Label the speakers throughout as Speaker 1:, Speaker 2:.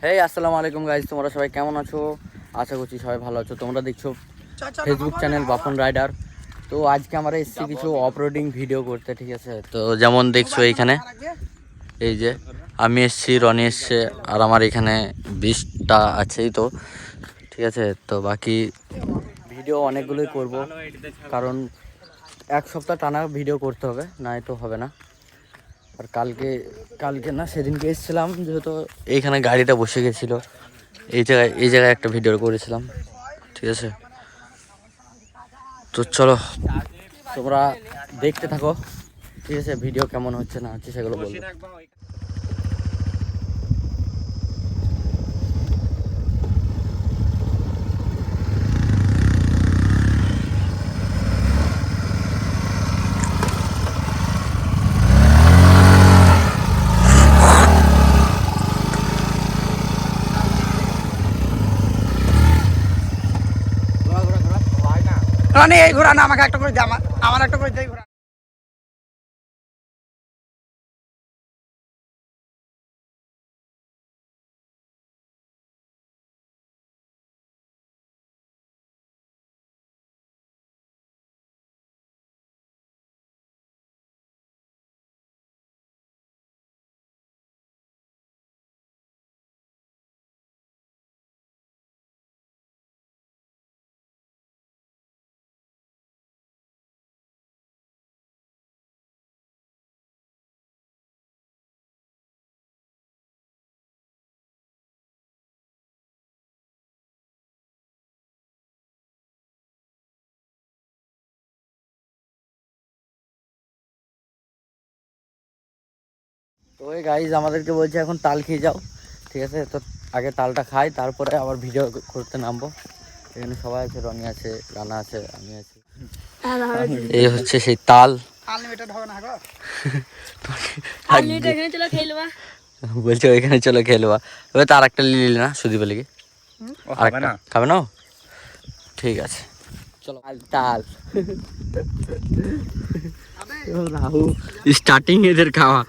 Speaker 1: হেই আসসালামু আলাইকুম গাইজ, তোমরা সবাই কেমন আছো? আশা করছি সবাই ভালো আছো। তোমরা দেখছো ফেসবুক চ্যানেল বাপন রাইডার। তো আজকে আমরা এসেছি কিছু অফরোডিং ভিডিও করতে, ঠিক আছে? তো যেমন দেখছো এইখানে, এই যে আমি এসেছি, রনি এসছে, আর আমার এখানে 20টা আছেই। তো ঠিক আছে, তো বাকি ভিডিও অনেকগুলোই করব, কারণ এক সপ্তাহ টানা ভিডিও করতে হবে, নাই তো হবে না। আর কালকে না, সেদিনকে এসেছিলাম, যেহেতু এইখানে গাড়িটা বসে গেছিলো, এই জায়গায় একটা ভিডিও করেছিলাম, ঠিক আছে? তো চলো তোমরা দেখতে থাকো, ঠিক আছে? ভিডিও কেমন হচ্ছে না হচ্ছে সেগুলো বলবো।
Speaker 2: রনি এই ঘোড়া না, আমাকে একটা করে দে, আমার একটা করে দে ঘোড়া।
Speaker 1: তো ওই গাইজ আমাদেরকে বলছে এখন তাল খেয়ে যাও, ঠিক আছে? তো আগে তালটা খাই, তারপরে আবার ভিডিও করতে নামবো। এখানে সবাই আছে, রনি আছে, রানা আছে, আমি আছি। এই হচ্ছে সেই তাল।
Speaker 2: আনলিমিটেড হবে না গো।
Speaker 1: বলছে ওইখানে চলো খেলবা। এবার তার একটা লিলি না, সুদীপ বলে কি খাবে না? খাবে না? ঠিক আছে, চলো। তাল রাহু স্টার্টিং এদের খাওয়া।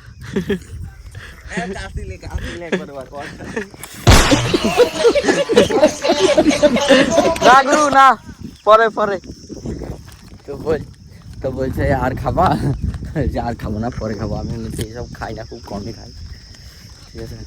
Speaker 1: না গুরু না, পরে পরে। তো বলছে আর খাবা? যে আর খাবো না, পরে খাবো। আমি বলছি এসব খাই না, খুব কমই খাই, ঠিক আছে?